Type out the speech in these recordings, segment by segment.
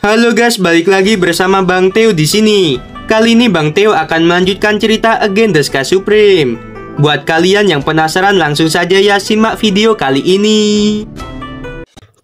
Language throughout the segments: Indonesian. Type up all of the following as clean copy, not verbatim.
Halo guys, balik lagi bersama Bang Theo di sini. Kali ini Bang Theo akan melanjutkan cerita Again the Sky Supreme. Buat kalian yang penasaran, langsung saja ya simak video kali ini.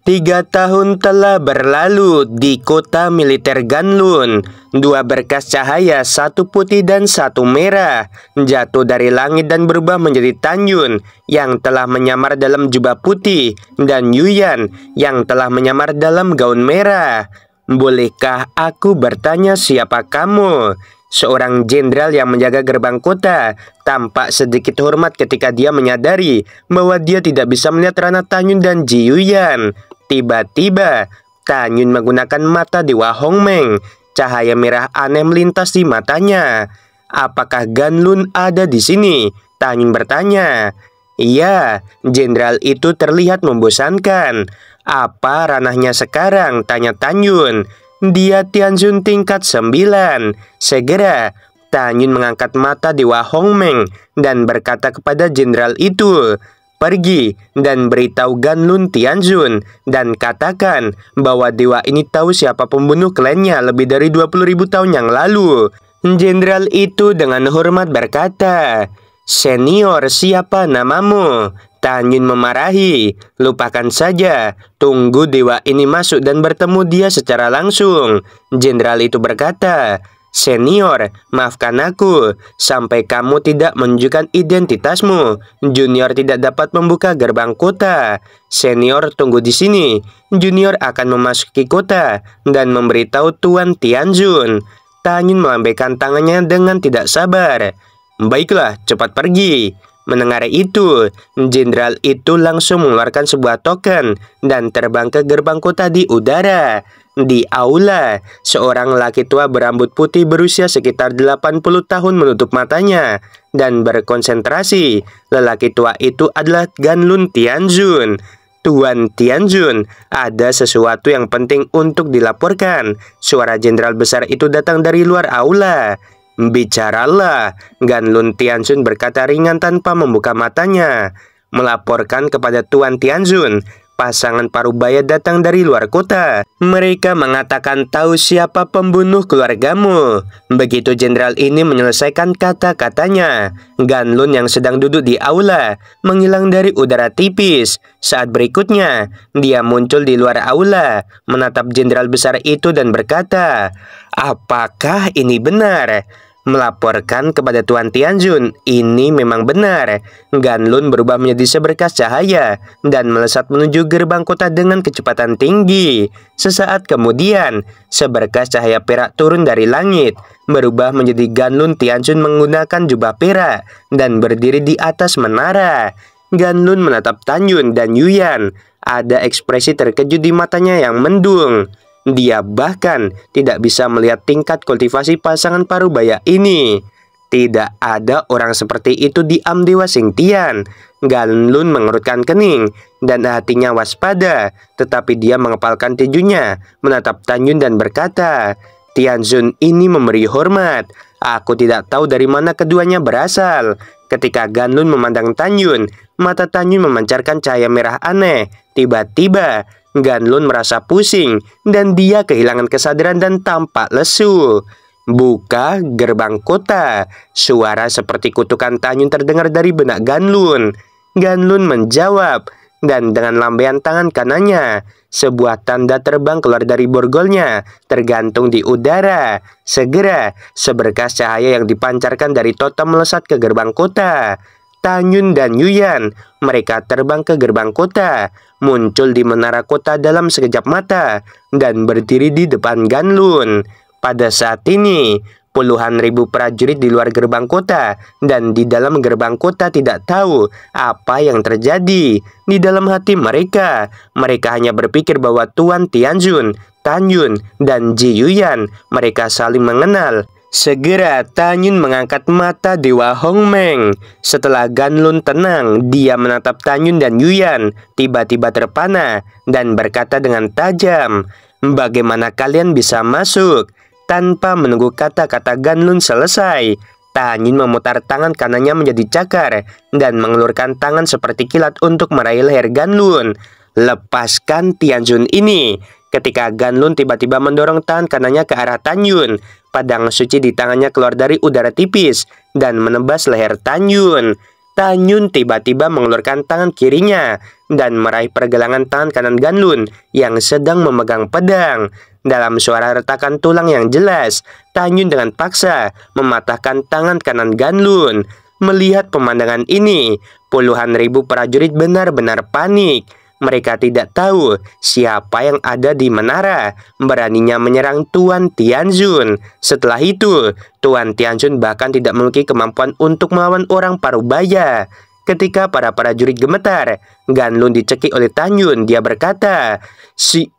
3 tahun telah berlalu di kota militer Ganlun. 2 berkas cahaya, satu putih dan satu merah, jatuh dari langit dan berubah menjadi Tanyun yang telah menyamar dalam jubah putih dan Yuyan yang telah menyamar dalam gaun merah. Bolehkah aku bertanya siapa kamu? Seorang jenderal yang menjaga gerbang kota tampak sedikit hormat ketika dia menyadari bahwa dia tidak bisa melihat Rana Tanyun dan Ji Yuyan. Tiba-tiba, Tanyun menggunakan mata Dewa Hongmeng. Cahaya merah aneh melintas di matanya. Apakah Ganlun ada di sini? Tanyun bertanya. Iya, jenderal itu terlihat membosankan. Apa ranahnya sekarang? Tanya Tanyun. Dia Tianjun tingkat 9. Segera, Tanyun mengangkat mata Dewa Hongmeng dan berkata kepada jenderal itu, pergi dan beritahu Ganlun Tianjun dan katakan bahwa dewa ini tahu siapa pembunuh kliennya lebih dari 20.000 tahun yang lalu. Jenderal itu dengan hormat berkata, senior, siapa namamu? Tanyun memarahi, lupakan saja, tunggu dewa ini masuk dan bertemu dia secara langsung. Jenderal itu berkata, senior, maafkan aku, sampai kamu tidak menunjukkan identitasmu, junior tidak dapat membuka gerbang kota. Senior tunggu di sini, junior akan memasuki kota dan memberitahu Tuan Tianjun. Tanyun melambaikan tangannya dengan tidak sabar. Baiklah, cepat pergi. Mendengar itu, jenderal itu langsung mengeluarkan sebuah token dan terbang ke gerbang kota di udara. Di aula, seorang laki tua berambut putih berusia sekitar 80 tahun menutup matanya dan berkonsentrasi. Lelaki tua itu adalah Ganlun Tianjun. Tuan Tianjun, ada sesuatu yang penting untuk dilaporkan. Suara jenderal besar itu datang dari luar aula. Bicaralah, Ganlun Tianjun berkata ringan tanpa membuka matanya. Melaporkan kepada Tuan Tianjun, pasangan parubaya datang dari luar kota. Mereka mengatakan tahu siapa pembunuh keluargamu. Begitu jenderal ini menyelesaikan kata-katanya, Ganlun yang sedang duduk di aula menghilang dari udara tipis. Saat berikutnya, dia muncul di luar aula, menatap jenderal besar itu dan berkata, apakah ini benar? Melaporkan kepada Tuan Tianjun, ini memang benar. Ganlun berubah menjadi seberkas cahaya dan melesat menuju gerbang kota dengan kecepatan tinggi. Sesaat kemudian, seberkas cahaya perak turun dari langit, berubah menjadi Ganlun Tianjun menggunakan jubah perak dan berdiri di atas menara. Ganlun menatap Tanyun dan Yuyan. Ada ekspresi terkejut di matanya yang mendung. Dia bahkan tidak bisa melihat tingkat kultivasi pasangan parubaya ini. Tidak ada orang seperti itu di Amdewa Xingtian. Ganlun mengerutkan kening dan hatinya waspada, tetapi dia mengepalkan tinjunya, menatap Tanyun dan berkata, Tianjun ini memberi hormat. Aku tidak tahu dari mana keduanya berasal. Ketika Ganlun memandang Tanyun, mata Tanyun memancarkan cahaya merah aneh. Tiba-tiba, Ganlun merasa pusing dan dia kehilangan kesadaran dan tampak lesu. Buka gerbang kota. Suara seperti kutukan Tanyun terdengar dari benak Ganlun. Ganlun menjawab dan dengan lambaian tangan kanannya, sebuah tanda terbang keluar dari borgolnya, tergantung di udara. Segera, seberkas cahaya yang dipancarkan dari totem melesat ke gerbang kota. Tanyun dan Yuyan, mereka terbang ke gerbang kota, muncul di menara kota dalam sekejap mata, dan berdiri di depan Ganlun. Pada saat ini, puluhan ribu prajurit di luar gerbang kota dan di dalam gerbang kota tidak tahu apa yang terjadi. Di dalam hati mereka, mereka hanya berpikir bahwa Tuan Tianjun, Tanyun, dan Ji Yuyan, mereka saling mengenal. Segera Tanyun mengangkat mata Dewa Hongmeng. Setelah Ganlun tenang, dia menatap Tanyun dan Yuyan, tiba-tiba terpana dan berkata dengan tajam, bagaimana kalian bisa masuk? Tanpa menunggu kata-kata Ganlun selesai, Tanyun memutar tangan kanannya menjadi cakar dan mengelurkan tangan seperti kilat untuk meraih leher Ganlun. Lepaskan Tianjun ini. ketika Ganlun tiba-tiba mendorong tangan kanannya ke arah Tanyun. Pedang suci di tangannya keluar dari udara tipis dan menembas leher Tanyun. Tanyun tiba-tiba mengeluarkan tangan kirinya dan meraih pergelangan tangan kanan Ganlun yang sedang memegang pedang. Dalam suara retakan tulang yang jelas, Tanyun dengan paksa mematahkan tangan kanan Ganlun. Melihat pemandangan ini, puluhan ribu prajurit benar-benar panik. Mereka tidak tahu siapa yang ada di menara, beraninya menyerang Tuan Tianzun. Setelah itu, Tuan Tianzun bahkan tidak memiliki kemampuan untuk melawan orang Parubaya. Ketika para prajurit gemetar, Ganlun dicekik oleh Tanyun. Dia berkata,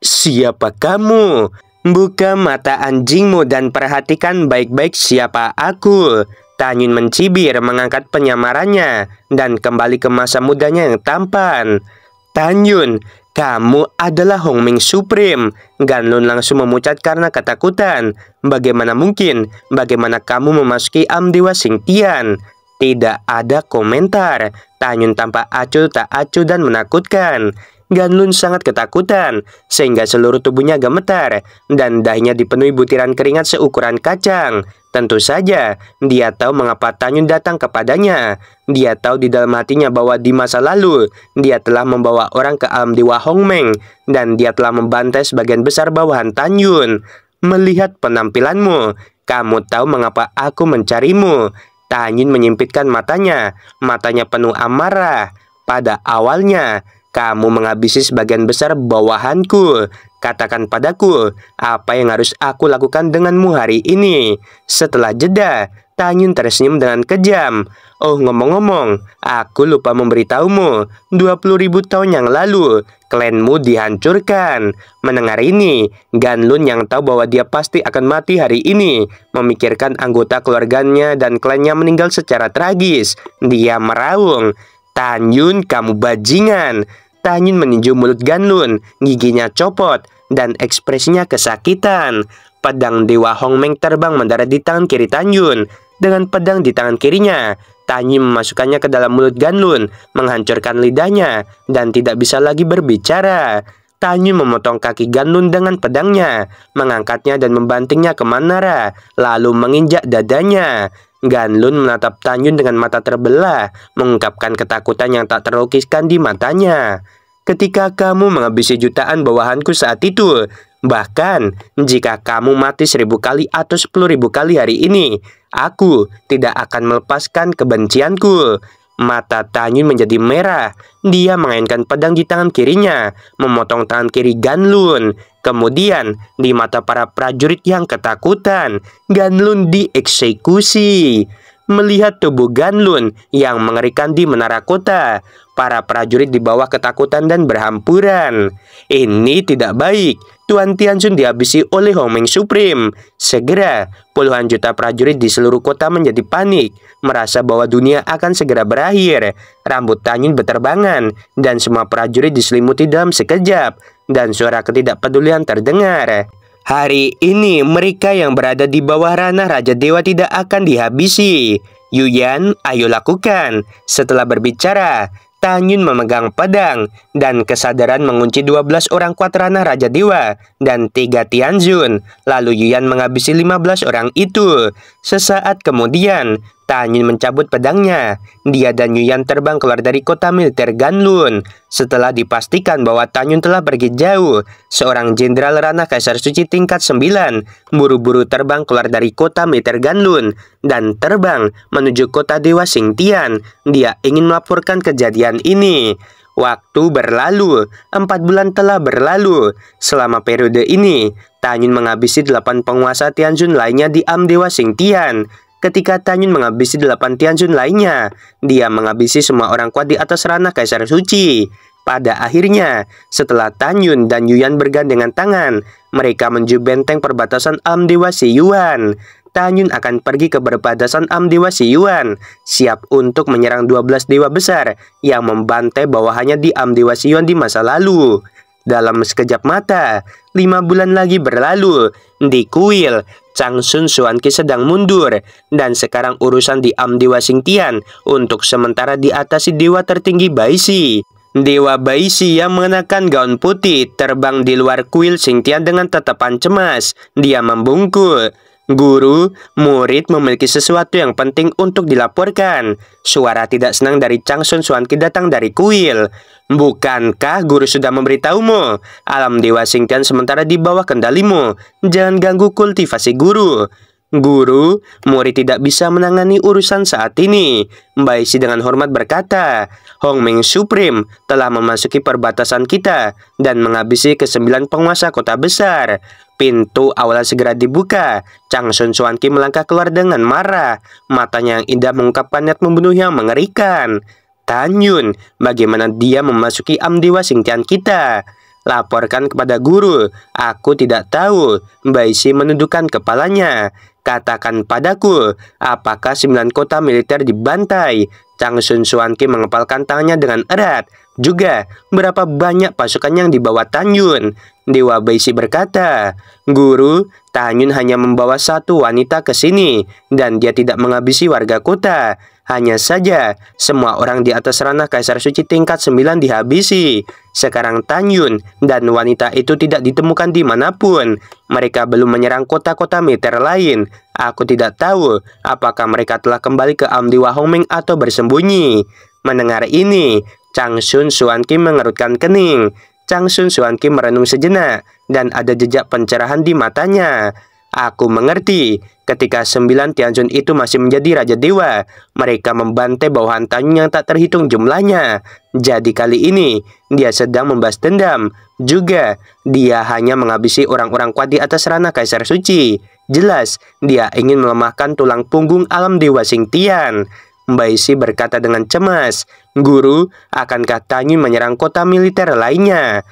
Siapa kamu? Buka mata anjingmu dan perhatikan baik-baik siapa aku." Tanyun mencibir, mengangkat penyamarannya dan kembali ke masa mudanya yang tampan. "Tanyun, kamu adalah Hongming Supreme." Ganlun langsung memucat karena ketakutan. "Bagaimana mungkin? Bagaimana kamu memasuki alam dewa Xingtian?" Tidak ada komentar. Tanyun tampak acuh tak acuh dan menakutkan. Ganlun sangat ketakutan sehingga seluruh tubuhnya gemetar dan dahinya dipenuhi butiran keringat seukuran kacang. Tentu saja dia tahu mengapa Tanyun datang kepadanya. Dia tahu di dalam hatinya bahwa di masa lalu dia telah membawa orang ke alam dewa Hongmeng dan dia telah membantai sebagian besar bawahan Tanyun. "Melihat penampilanmu, kamu tahu mengapa aku mencarimu." Tanyun menyempitkan matanya. Matanya penuh amarah. "Pada awalnya kamu menghabisi sebagian besar bawahanku. Katakan padaku, apa yang harus aku lakukan denganmu hari ini?" Setelah jeda, Tanyun tersenyum dengan kejam. "Oh, ngomong-ngomong, aku lupa memberitahumu, 20.000 tahun yang lalu, klanmu dihancurkan." Mendengar ini, Ganlun yang tahu bahwa dia pasti akan mati hari ini, memikirkan anggota keluarganya dan klannya meninggal secara tragis. Dia meraung, "Tanyun, kamu bajingan." Tanyun meninju mulut Ganlun, giginya copot, dan ekspresinya kesakitan. Pedang Dewa Hongmeng terbang mendarat di tangan kiri Tanyun. Dengan pedang di tangan kirinya, Tanyun memasukkannya ke dalam mulut Ganlun, menghancurkan lidahnya, dan tidak bisa lagi berbicara. Tanyun memotong kaki Ganlun dengan pedangnya, mengangkatnya dan membantingnya ke menara, lalu menginjak dadanya. Ganlun menatap Tanyun dengan mata terbelah, mengungkapkan ketakutan yang tak terlukiskan di matanya. "Ketika kamu menghabisi jutaan bawahanku saat itu, bahkan jika kamu mati 1000 kali atau 10.000 kali hari ini, aku tidak akan melepaskan kebencianku." Mata Tanyun menjadi merah. Dia mengainkan pedang di tangan kirinya, memotong tangan kiri Ganlun. Kemudian, di mata para prajurit yang ketakutan, Ganlun dieksekusi. Melihat tubuh Ganlun yang mengerikan di menara kota, para prajurit di bawah ketakutan dan berhamburan. Ini tidak baik. Tuan Tianzun dihabisi oleh Hongmeng Supreme. Segera, puluhan juta prajurit di seluruh kota menjadi panik, merasa bahwa dunia akan segera berakhir. Rambut Tanyun berterbangan, dan semua prajurit diselimuti dalam sekejap, dan suara ketidakpedulian terdengar. "Hari ini mereka yang berada di bawah ranah Raja Dewa tidak akan dihabisi. Yuyan, ayo lakukan." Setelah berbicara, Tanyun memegang pedang, dan kesadaran mengunci 12 orang kuat ranah Raja Dewa dan 3 Tianzun. Lalu Yuyan menghabisi 15 orang itu. Sesaat kemudian, Tanyun mencabut pedangnya. Dia dan Yuyan terbang keluar dari kota militer Ganlun. Setelah dipastikan bahwa Tanyun telah pergi jauh, seorang jenderal ranah Kaisar Suci tingkat 9 buru-buru terbang keluar dari kota militer Ganlun dan terbang menuju kota Dewa Xingtian. Dia ingin melaporkan kejadian ini. Waktu berlalu, 4 bulan telah berlalu. Selama periode ini, Tanyun menghabisi 8 penguasa Tianzun lainnya di alam Dewa Xingtian. Ketika Tanyun menghabisi 8 Tianzun lainnya, dia menghabisi semua orang kuat di atas ranah Kaisar Suci. Pada akhirnya, setelah Tanyun dan Yuyan bergandengan tangan, mereka menuju benteng perbatasan alam Dewa Xiyuan. Tanyun akan pergi ke perbatasan alam Dewa Xiyuan, siap untuk menyerang 12 dewa besar yang membantai bawahannya di alam Dewa Xiyuan di masa lalu. Dalam sekejap mata, 5 bulan lagi berlalu. Di kuil, Changsun Xuanqi sedang mundur, dan sekarang urusan di alam Dewa Xingtian untuk sementara diatasi dewa tertinggi Baishi. Dewa Baisi yang mengenakan gaun putih terbang di luar kuil Xingtian dengan tatapan cemas. Dia membungkuk. Guru, murid memiliki sesuatu yang penting untuk dilaporkan. Suara tidak senang dari Changsun Xuanqi datang dari kuil. Bukankah guru sudah memberitahumu? Alam Dewa Xingtian sementara di bawah kendalimu. Jangan ganggu kultivasi guru. Guru, murid tidak bisa menangani urusan saat ini. Bai Shi dengan hormat berkata, Hongmeng Supreme telah memasuki perbatasan kita dan menghabisi ke-9 penguasa kota besar. Pintu aula segera dibuka. Changsun Xuanqi melangkah keluar dengan marah. Matanya yang indah mengungkapkan niat membunuh yang mengerikan. Tan Yun, bagaimana dia memasuki Am Dewa Xingtian kita? Laporkan kepada guru. Aku tidak tahu. Bai Shi menundukkan kepalanya. Katakan padaku, apakah 9 kota militer dibantai? Changsun Xuanqi mengepalkan tangannya dengan erat. Juga, berapa banyak pasukan yang dibawa Tan Yun? Dewa Bai Shi berkata, Guru, Tan Yun hanya membawa 1 wanita ke sini, dan dia tidak menghabisi warga kota. Hanya saja, semua orang di atas ranah Kaisar Suci tingkat 9 dihabisi. Sekarang Tan Yun dan wanita itu tidak ditemukan dimanapun. Mereka belum menyerang kota-kota militer lain. Aku tidak tahu apakah mereka telah kembali ke Am Dewa Hongmeng atau bersembunyi. Mendengar ini, Changsun Xuanqi mengerutkan kening. Changsun Xuanqi merenung sejenak dan ada jejak pencerahan di matanya. Aku mengerti, ketika 9 Tianjun itu masih menjadi Raja Dewa, mereka membantai bawahan Tan Yun yang tak terhitung jumlahnya. Jadi kali ini, dia sedang membalas dendam. Juga, dia hanya menghabisi orang-orang kuat di atas ranah Kaisar Suci. Jelas, dia ingin melemahkan tulang punggung alam Dewa Xingtian. Bai Shi berkata dengan cemas, Guru, akankah Tan Yun menyerang kota militer lainnya?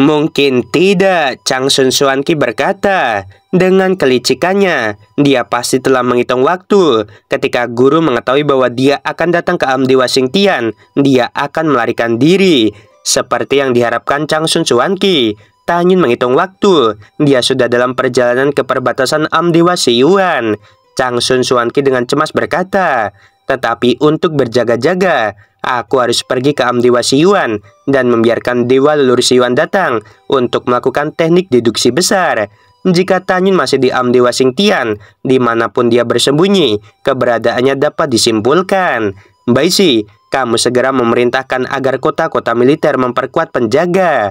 Mungkin tidak, Changsun Xuanqi berkata. Dengan kelicikannya, dia pasti telah menghitung waktu. Ketika guru mengetahui bahwa dia akan datang ke Am Dewa Xingtian, dia akan melarikan diri. Seperti yang diharapkan Changsun Xuanqi, Tan Yun menghitung waktu. Dia sudah dalam perjalanan ke perbatasan Am Dewa Xiyuan. Changsun Xuanqi dengan cemas berkata, tetapi untuk berjaga-jaga, aku harus pergi ke Am Dewa Xiyuan dan membiarkan Dewa Leluhur Xiyuan datang untuk melakukan teknik deduksi besar. Jika Tan Yun masih di Am Dewa Xingtian, dimanapun dia bersembunyi, keberadaannya dapat disimpulkan. Bai Shi, kamu segera memerintahkan agar kota-kota militer memperkuat penjaga.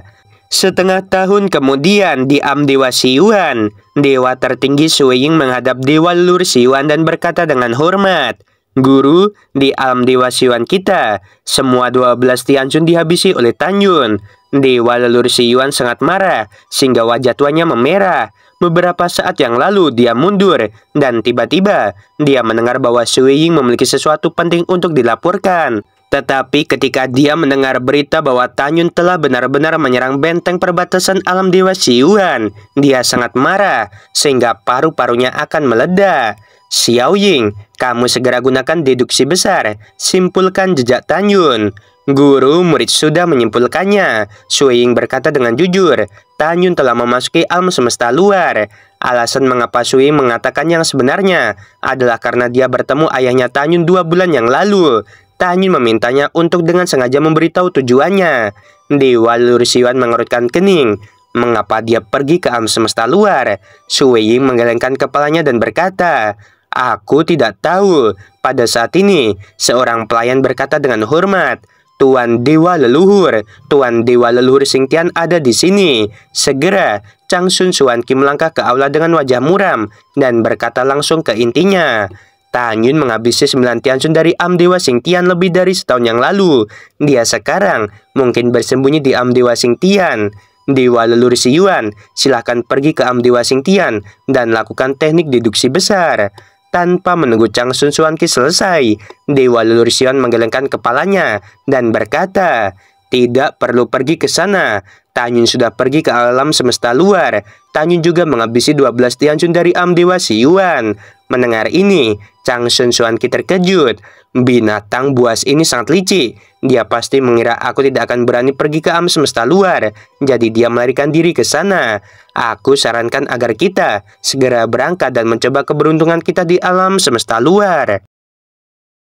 Setengah tahun kemudian di Am Dewa Xiyuan, Dewa tertinggi Sui Ying menghadap Dewa Leluhur Xiyuan dan berkata dengan hormat, Guru, di Alam Dewa Xiyuan kita, semua 12 Tianjun dihabisi oleh Tan Yun. Dewa Leluhur Xiyuan sangat marah, sehingga wajah tuanya memerah. Beberapa saat yang lalu dia mundur, dan tiba-tiba dia mendengar bahwa Sui Ying memiliki sesuatu penting untuk dilaporkan. Tetapi ketika dia mendengar berita bahwa Tan Yun telah benar-benar menyerang benteng perbatasan Alam Dewa Xiyuan, dia sangat marah, sehingga paru-parunya akan meledak. Xiao Ying, kamu segera gunakan deduksi besar, simpulkan jejak Tan Yun. Guru, murid sudah menyimpulkannya. Sui Ying berkata dengan jujur, Tan Yun telah memasuki alam semesta luar. Alasan mengapa Sui Ying mengatakan yang sebenarnya adalah karena dia bertemu ayahnya Tan Yun 2 bulan yang lalu. Tan Yun memintanya untuk dengan sengaja memberitahu tujuannya. Dewa Leluhur Xiyuan mengerutkan kening. Mengapa dia pergi ke alam semesta luar? Sui Ying menggelengkan kepalanya dan berkata, Aku tidak tahu. Pada saat ini, seorang pelayan berkata dengan hormat, Tuan Dewa Leluhur, Tuan Dewa Leluhur Xingtian ada di sini. Segera, Changsun Xuanqi melangkah ke aula dengan wajah muram dan berkata langsung ke intinya. Tan Yun menghabisi 9 Tianjun dari Am Dewa Xingtian lebih dari setahun yang lalu. Dia sekarang mungkin bersembunyi di Am Dewa Xingtian. Dewa Leluhur Xiyuan, silahkan pergi ke Am Dewa Xingtian dan lakukan teknik deduksi besar. Tanpa menunggu Changsun Xuanqi selesai, Dewa Leluhur Xiyuan menggelengkan kepalanya dan berkata, tidak perlu pergi ke sana. Tan Yun sudah pergi ke alam semesta luar. Tan Yun juga menghabisi 12 Tianjun dari Am Dewa Xiyuan. Mendengar ini, Changsun Xuanqi terkejut. Binatang buas ini sangat licik. Dia pasti mengira aku tidak akan berani pergi ke alam semesta luar. Jadi dia melarikan diri ke sana. Aku sarankan agar kita segera berangkat dan mencoba keberuntungan kita di alam semesta luar.